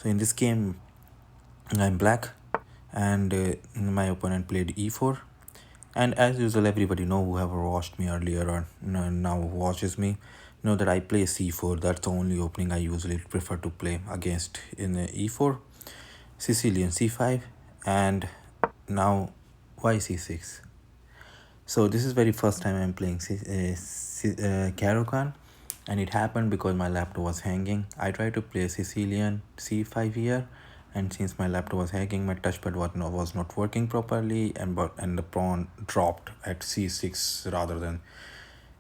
So in this game, I'm black, and my opponent played e4. And as usual, everybody know whoever watched me earlier or now watches me know that I play c4. That's the only opening I usually prefer to play against in e4, Sicilian c5, and now why c6. So this is very first time I'm playing Caro, and it happened because my laptop was hanging. I tried to play Sicilian c5 here, and since my laptop was hanging, my touchpad was not working properly, and the pawn dropped at c6 rather than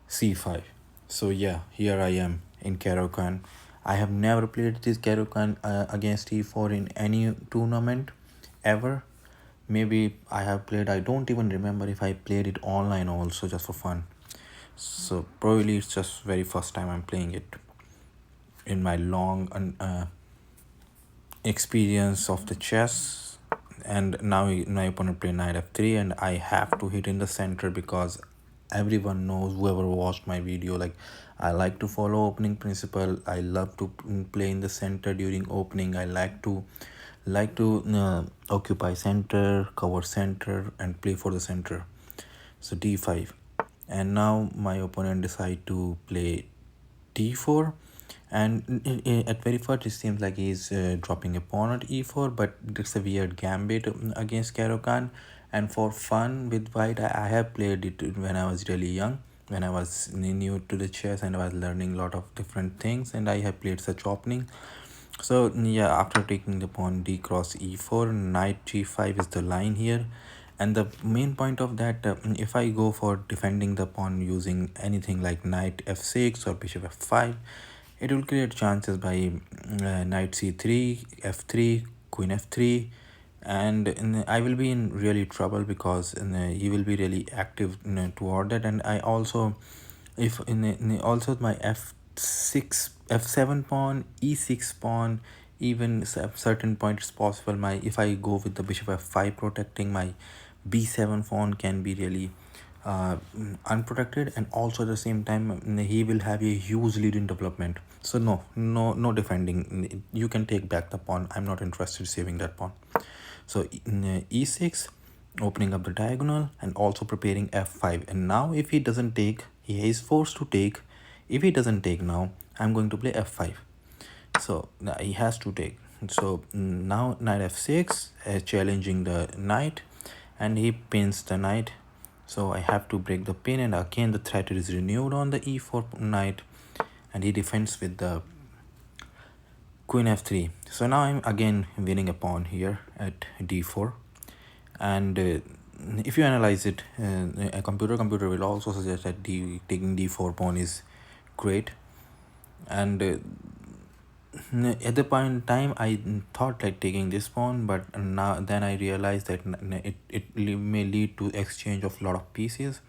c5. So yeah, here I am in Caro. I have never played this Caro against e4 in any tournament ever. Maybe I have played, I don't even remember if I played it online also just for fun. So probably it's just very first time I'm playing it in my long experience of the chess. And now my opponent play knight f3, and I have to hit in the center because everyone knows, whoever watched my video, like I like to follow opening principle. I love to play in the center during opening. I like to occupy center, cover center, and play for the center. So d5, and now my opponent decide to play d4, and at very first it seems like he's dropping a pawn at e4, but it's a weird gambit against Caro. And for fun with white, I have played it when I was really young, when I was new to the chess and I was learning a lot of different things, and I have played such opening. So yeah, after taking the pawn d cross e4, knight g5 is the line here. And the main point of that, if I go for defending the pawn using anything like knight f6 or bishop f5, it will create chances by knight c3, f3, queen f3, and I will be in really trouble because he will be really active toward that. And I also, if also my f6, f7 pawn, e6 pawn, even certain point it's possible my, if I go with the bishop f5 protecting, my b7 pawn can be really unprotected, and also at the same time he will have a huge lead in development. So no defending, you can take back the pawn. I'm not interested in saving that pawn. So e6, opening up the diagonal and also preparing f5. And now if he doesn't take, he is forced to take. If he doesn't take now, I'm going to play f5. So now he has to take. So now knight f6, challenging the knight, and he pins the knight. So I have to break the pin, and again the threat is renewed on the e4 knight, and he defends with the queen f3. So now I'm again winning a pawn here at d4. And if you analyze it, a computer will also suggest that taking d4 pawn is great. And at the point in time I thought like taking this pawn, but now then I realized that may lead to exchange of a lot of pieces,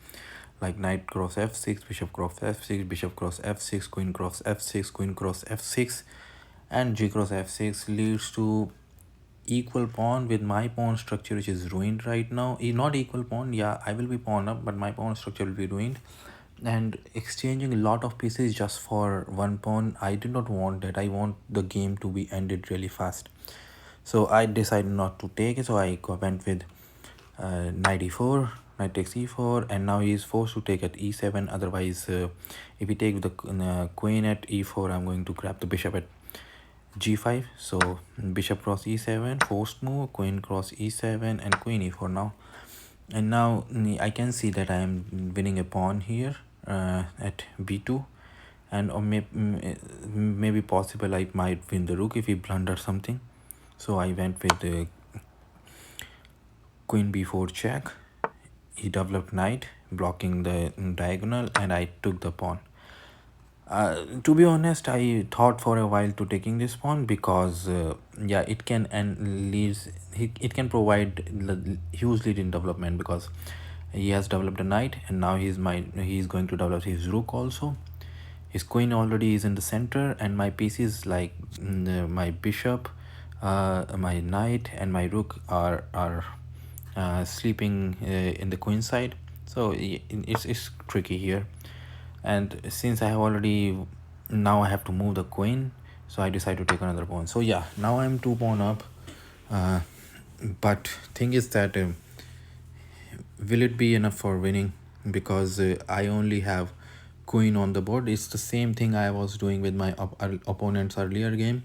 like knight cross f6, bishop cross f6, bishop cross f6, queen cross f6, queen cross f6, and g cross f6 leads to equal pawn with my pawn structure, which is ruined right now. Not equal pawn, yeah, I will be pawn up, but my pawn structure will be ruined. And exchanging a lot of pieces just for one pawn, I did not want that. I want the game to be ended really fast. So I decided not to take it, so I went with knight e4, knight takes e4, and now he is forced to take at e7. Otherwise, if he takes the queen at e4, I'm going to grab the bishop at g5. So bishop cross e7, forced move, queen cross e7, and queen e4 now. And now I can see that I am winning a pawn here at b2, and or maybe possible I might win the rook if he blunders something. So I went with the queen b4 check. He developed knight blocking the diagonal, and I took the pawn. To be honest, I thought for a while to taking this pawn because yeah, it can and leads it can provide huge lead in development, because he has developed a knight, and now he's going to develop his rook also. His queen already is in the center, and my pieces like my bishop, my knight, and my rook are sleeping in the queen side. So it's tricky here. And since I have already, now I have to move the queen So I decide to take another pawn. So yeah, now I'm 2 pawn up. uh, but thing is that will it be enough for winning? Because I only have queen on the board. It's the same thing I was doing with my opponent's earlier game,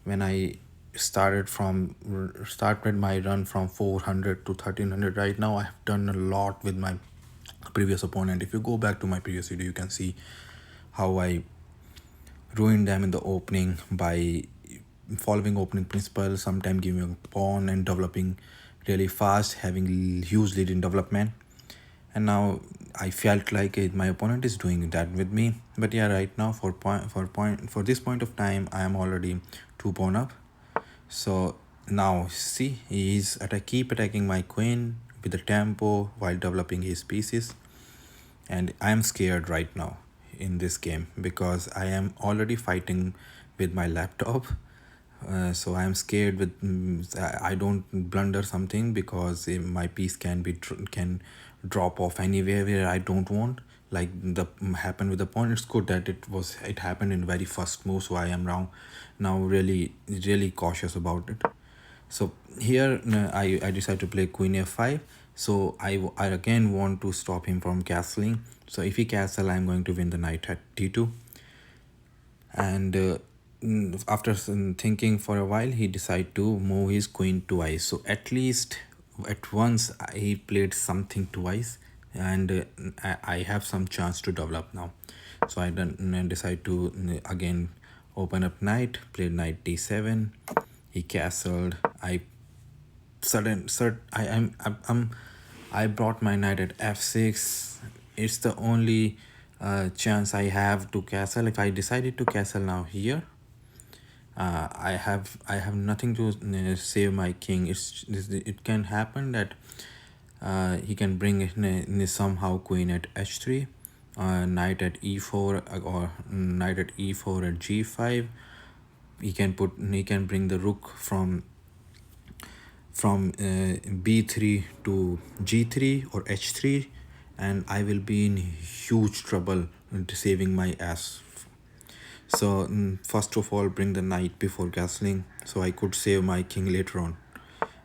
when I started my run from 400 to 1300. Right now I have done a lot with my previous opponent. If you go back to my previous video, you can see how I ruined them in the opening by following opening principles, sometimes giving a pawn and developing really fast, having huge lead in development. And now I felt like my opponent is doing that with me. But yeah, right now for this point of time, I am already 2 pawn up. So now see, keep attacking my queen with the tempo while developing his pieces. And I am scared right now in this game because I am already fighting with my laptop. So I am scared with I don't blunder something, because my piece can drop off anywhere where I don't want, like the happened with the pawn. It's good that it happened in very first move, so I am now really cautious about it. So here I decide to play queen f5. So I again want to stop him from castling. So if he castle, I'm going to win the knight at d2. And after thinking for a while, he decided to move his queen twice. So at least at once he played something twice, and I have some chance to develop now. So I then decide to again open up knight, played knight d7. He castled. I brought my knight at f6. It's the only chance I have to castle. If I decided to castle now here, I have nothing to save my king. It can happen that he can bring somehow queen at h3, knight at e4, or knight at e4 at g5. He can bring the rook from b3 to g3 or h3, and I will be in huge trouble saving my ass. So first of all, bring the knight before castling so I could save my king later on.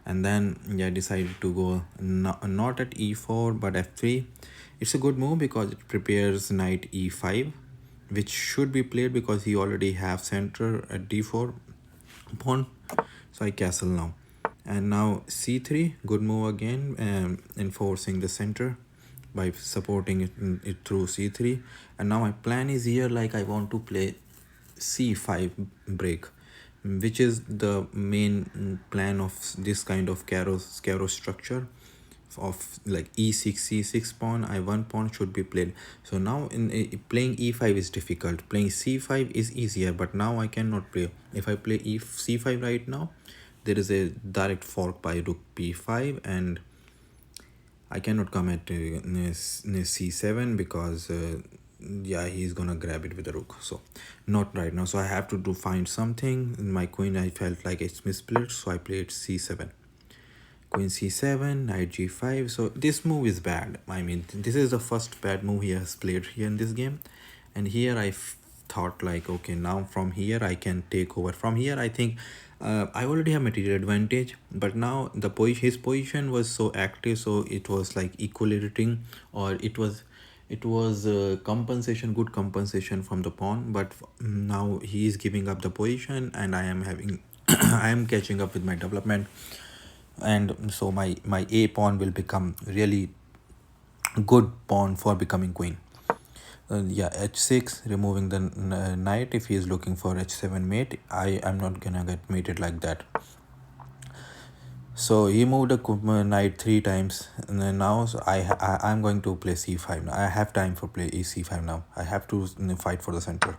And then yeah, I decided to go not at e4 but f3. It's a good move because it prepares knight e5, which should be played because he already have center at d4 pawn. So I castle now. And now c3, good move again, enforcing the center by supporting it through c3. And now my plan is here, like I want to play c5 break, which is the main plan of this kind of caro structure of like e6 c6 pawn. I1 pawn should be played. So now in playing e5 is difficult, playing c5 is easier, but now I cannot play. If I play c5 right now, there is a direct fork by rook b5, and I cannot come at c7 because yeah, he's gonna grab it with the rook. So not right now. So I have to find something. My queen, I felt like it's missplit, so I played c7. Queen c7, knight g5. So this move is bad. I mean, this is the first bad move he has played here in this game. And here I thought like, okay, now from here I can take over. From here I think I already have material advantage, but now his position was so active, so it was like equilibrating, or it was compensation, good compensation from the pawn. But now he is giving up the position, and I am having I am catching up with my development, and so my a pawn will become really good pawn for becoming queen. Yeah, h6, removing the knight. If he is looking for h7 mate, I'm not gonna get mated like that. So he moved a knight 3 times, and then now so I'm going to play c5 now. I have time for play c5 now. I have to fight for the center.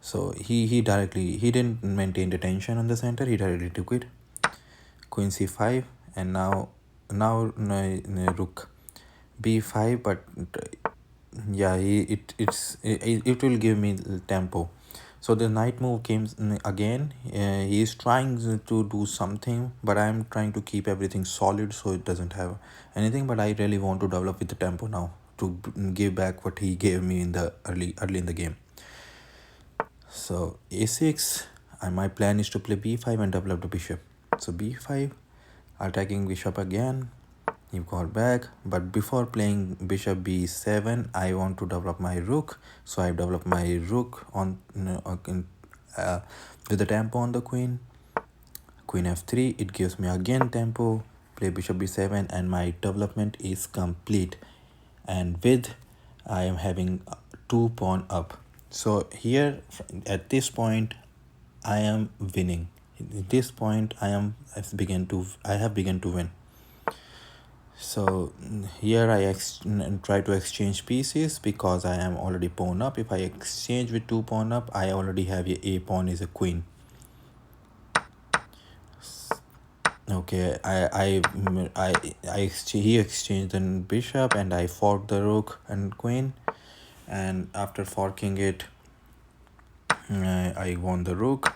So he didn't maintain the tension on the center. He directly took it. Queen c5, and now rook b5, but yeah, it will give me tempo. So the knight move came again. He is trying to do something, but I'm trying to keep everything solid so it doesn't have anything. But I really want to develop with the tempo now to give back what he gave me in the early in the game. So a6, and my plan is to play b5 and develop the bishop. So b5, attacking bishop again. He got back, but before playing bishop b7, I want to develop my rook. So I develop my rook on with the tempo on the queen. Queen f3, it gives me again tempo. Play bishop b7, and my development is complete. And with I am having 2 pawn up. So here at this point I am winning. At this point I have begun to win. So here I try to exchange pieces because I am already pawn up. If I exchange with 2 pawn up, I already have a pawn is a queen. Okay, he exchanged the bishop and I forked the rook and queen, and after forking it, I won the rook.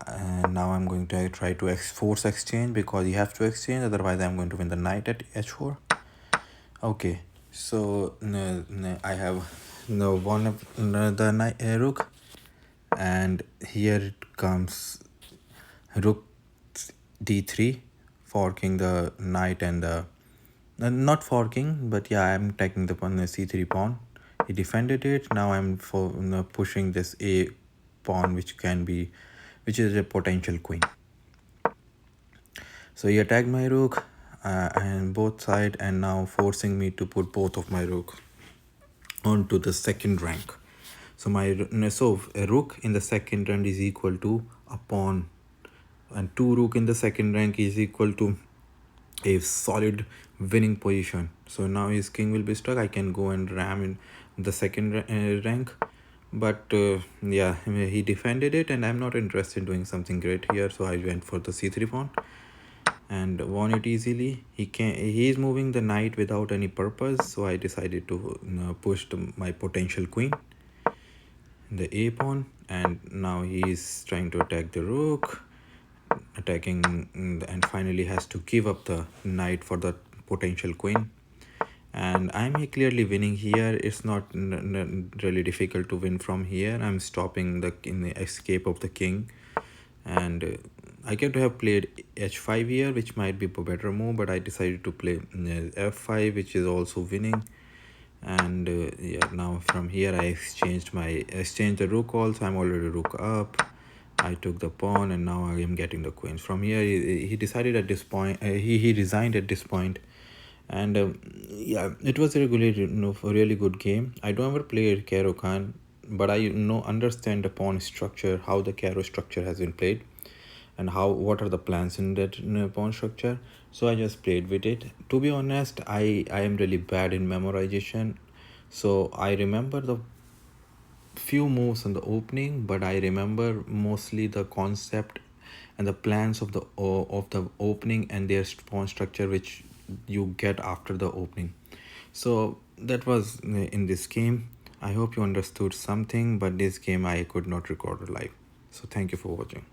And now I'm going to try to force exchange because you have to exchange, otherwise I'm going to win the knight at h4. Okay, so I have won the knight rook, and here it comes rook d3, forking the knight and the not forking, but yeah, I'm taking the pawn, the c3 pawn. He defended it. Now I'm pushing this a pawn, which is a potential queen. So he attacked my rook and both sides, and now forcing me to put both of my rook onto the second rank. So a rook in the second rank is equal to a pawn, and 2 rook in the second rank is equal to a solid winning position. So now his king will be stuck. I can go and ram in the second rank, but yeah, he defended it, and I'm not interested in doing something great here, so I went for the c3 pawn and won it easily. He is moving the knight without any purpose, so I decided to push my potential queen, the a pawn, and now he is trying to attack the rook, attacking, and finally has to give up the knight for the potential queen. And I'm clearly winning here. It's not really difficult to win from here. I'm stopping in the escape of the king, and I could have played h5 here, which might be a better move, but I decided to play f5, which is also winning. And yeah, now from here I exchanged the rook also. I'm already rook up. I took the pawn, and now I am getting the queens. From here he decided at this point, he resigned at this point. And yeah, it was a really good game. I don't ever play Caro Khan, but I understand the pawn structure, how the Caro structure has been played, and what are the plans in that pawn structure. So I just played with it. To be honest, I am really bad in memorization, so I remember the few moves in the opening, but I remember mostly the concept and the plans of the opening and their pawn structure, which you get after the opening. So that was in this game. I hope you understood something, but this game I could not record live. So thank you for watching.